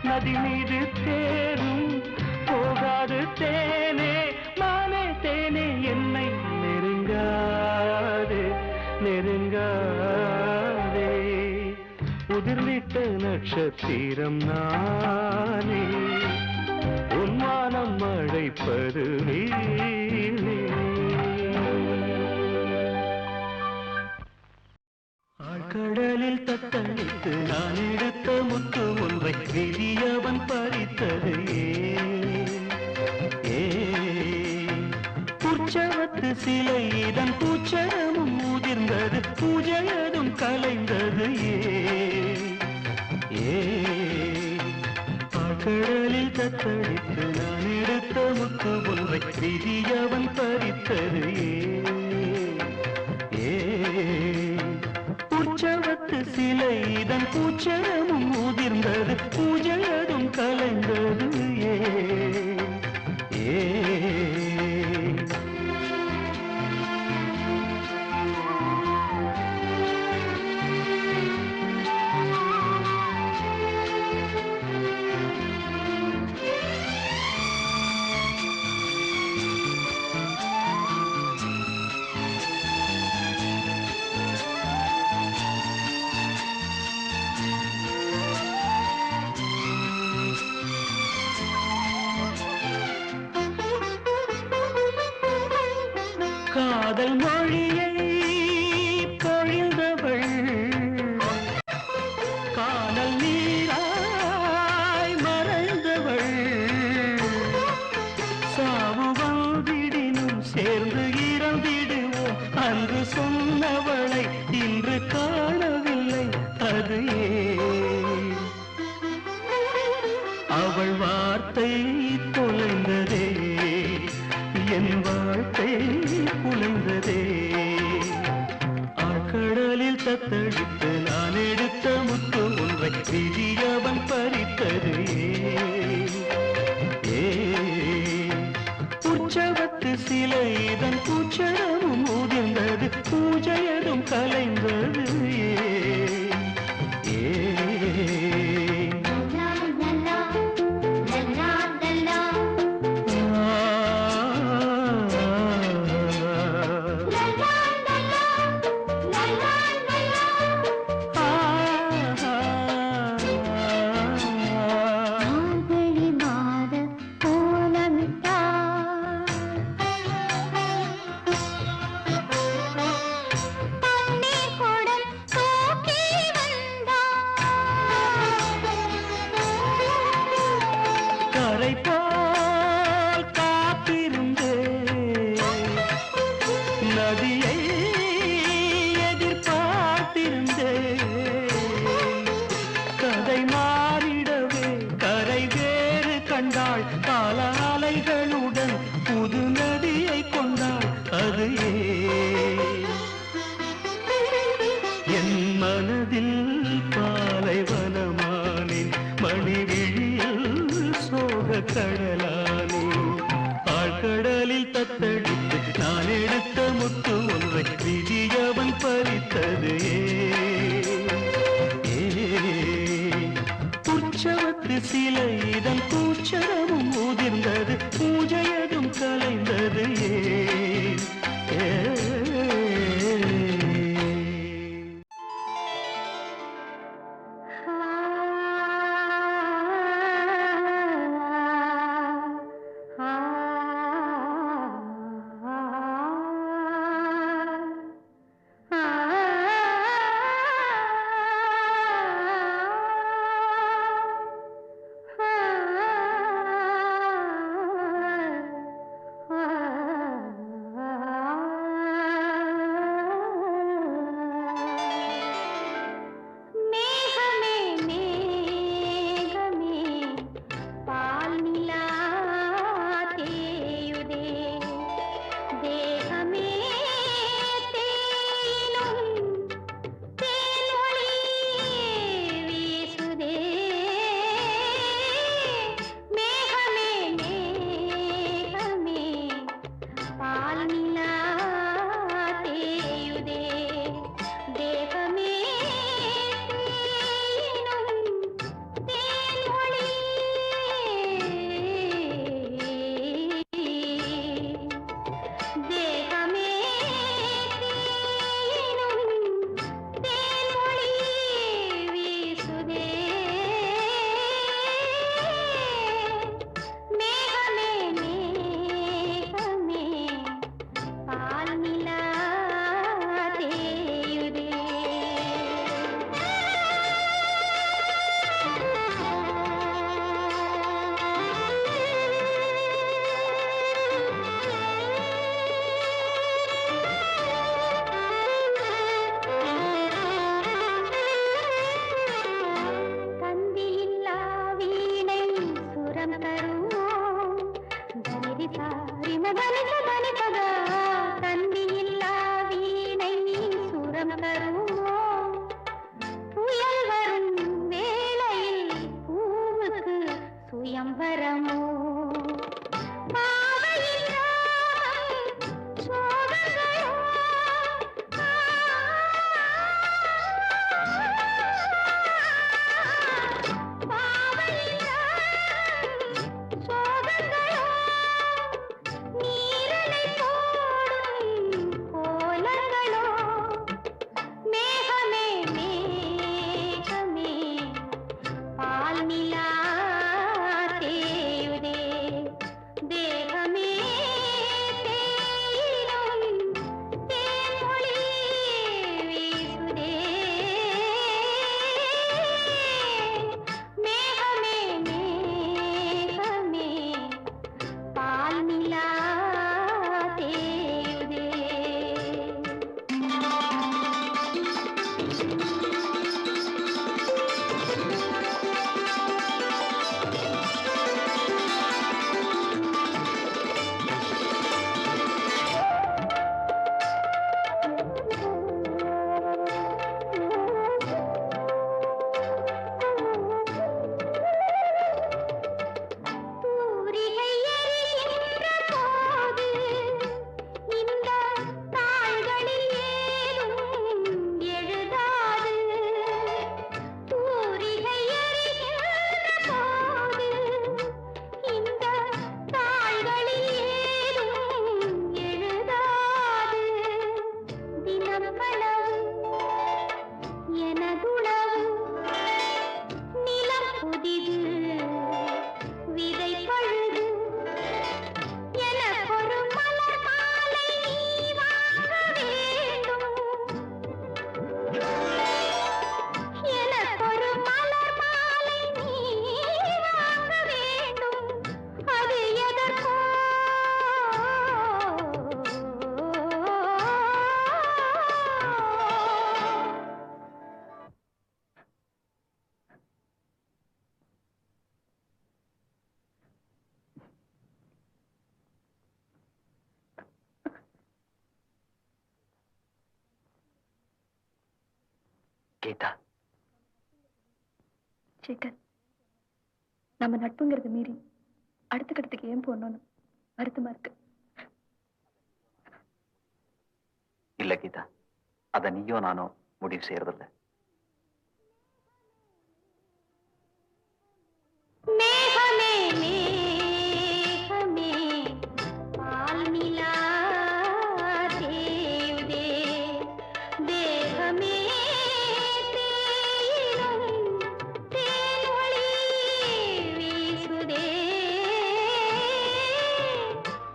நதி மீது தேரும் போகாது தேனே. மானே தேனே என்னை நெருங்காதே, நெருங்காதே. உதிர்ந்திட்ட நட்சத்திரம் நானே, உன்வானம் அழைப்பது வீணே. ஆழ்கடலில் தத்தளித்து நான் எடுத்த முத்து ஒன்றை விதியவன் பறித்தது உற்சவத்து சிலை இதன் பூச்சரமும் முதிர்ந்தது, பூஜையதும் கலைந்தது. ஆழ்கடலில் தத்தளித்து நான் எடுத்த முத்து ஒன்றை விதியவன் பறித்தது. உற்சவத்து சிலை இதன் பூச்சரமும் முதிர்ந்தது, பூஜையதும் கலைந்தது. காதல் மொழியை பொழிந்தவள் காதல் நீராய் மறைந்தவள். சாவு வந்திடினும் சேர்ந்து இறந்திடுவோம் அன்று சொன்னவளை இன்று காணவில்லை. அது அவள் வார்த்தை தொலைந்ததே, என் வாழ்க்கை குலைந்ததே. ஆழ்கடலில் தத்தளித்து நான் எடுத்த முத்து ஒன்றை விதியவன் பறித்தது. கண்டாள் கால அலைகளுடன் புது நதியை கொண்டாள் அது என் மனதில் பாலைவனமானேன் மணிவிழியில் சோக கடலானே ஆழ்கடலில் தத்தடித்து நான் எடுத்த முத்து ஒன்றை விதியவன் பறித்தது உற்சவத்து சிலை இதன் கூச்சரமும் உதிர்ந்தது பூஜையதும் கலைந்தது தேக கீதா, சேகர், நம்ம நட்புங்கிறத மீறி அடுத்த கட்டத்துக்கு ஏன் போகணும்னு வருத்தமா இருக்கு. இல்ல கீதா, அத நீயோ நானோ முடிவு செய்யறதில்ல. மேகமே மேகமே பால் நிலா தேயுதே, தேகமே தேயிலும் தேனொளி வீசுதே.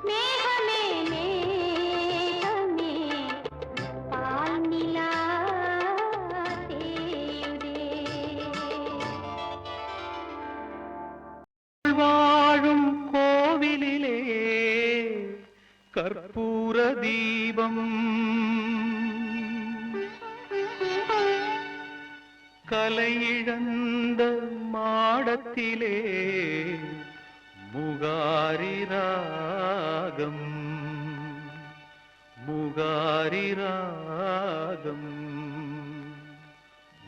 மேகமே மேகமே பால் நிலா தேயுதே. வாழும் கோவிலிலே கற்பூர தீபம், கலையிழந்த மாடத்திலே முகாரி ராகம், முகாரி ராகம்,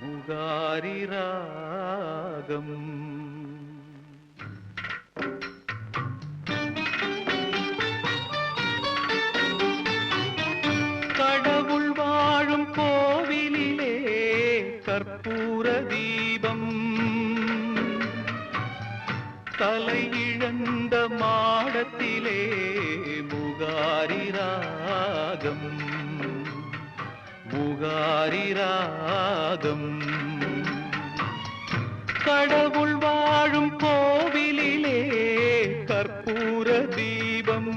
முகாரி ராகம். கடவுள் வாழும் கோவிலிலே கற்பூர தீபம், தலையிழந்த மாடத்திலே முகாரி ராகம், முகாரி ராகம். கடவுள் வாழும் கோவிலிலே கற்பூர தீபம்,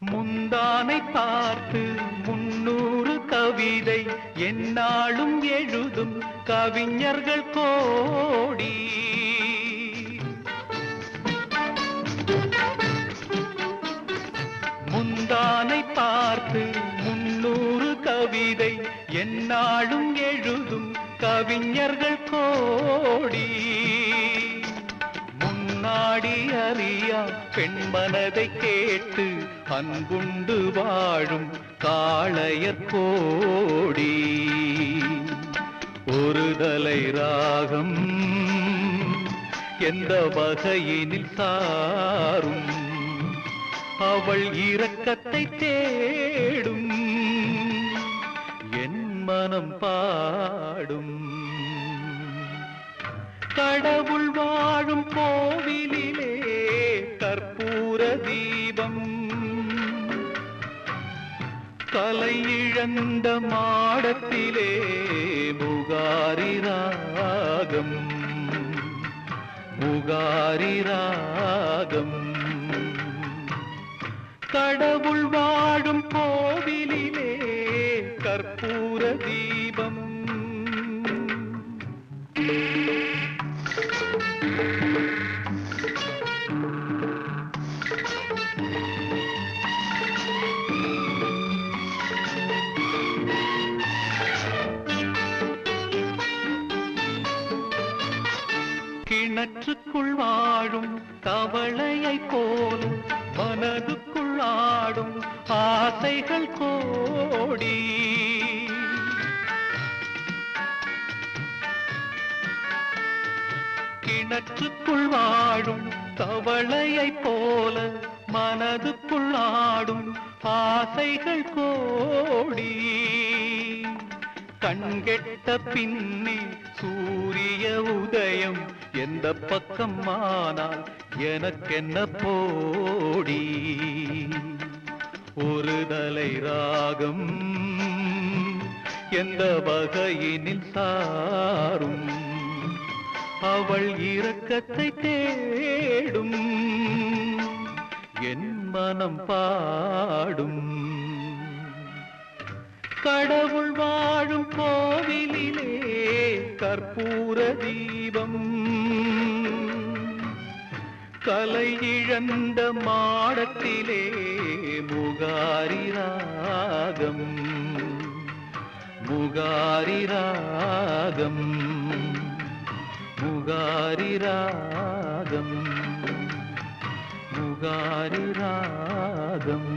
முந்தானை பார்த்து 300 கவிதை எந்நாளும் எழுதும் கவிஞர்கள் கோடி. முந்தானை பார்த்து 300 கவிதை எந்நாளும் எழுதும் கவிஞர்கள் கோடி. முன்னாடி அறியா பெண் மனதை கேட்டு அன்புண்டு வாழும் காளையர் கோடி. ஒரு தலை ராகம் எந்த வகையினில் சாரும், அவள் இரக்கத்தை தேடும் என் மனம் பாடும். கடவுள் வாழும் கோவிலிலே கற்பூர தீபம், கலையிழந்த மாடத்திலே முகாரி ராகம், முகாரி ராகம். கடவுள் வாழும் கோவிலிலே கற்பூர தீபம். கிணற்றுக்குள் வாழும் தவளையை போல மனதுக்குள் ஆடும் ஆசைகள் கோடி. கிணற்றுக்குள் வாழும் தவளையை போல மனதுக்குள் ஆடும் ஆசைகள் கோடி. கண்கெட்ட பின்னே சூரிய உதயம் எந்த பக்கம் ஆனால் எனக்கென்ன போடி. ஒரு தலை ராகம் எந்த வகையினில் சாரும், அவள் இரக்கத்தை தேடும் என் மனம் பாடும். கடவுள் வாழும் கோவிலிலே கற்பூர தீபம், கலை இழந்த மாடத்திலே முகாரி ராகம் முகாரி ராகம் முகாரி ராகம் முகாரி ராகம்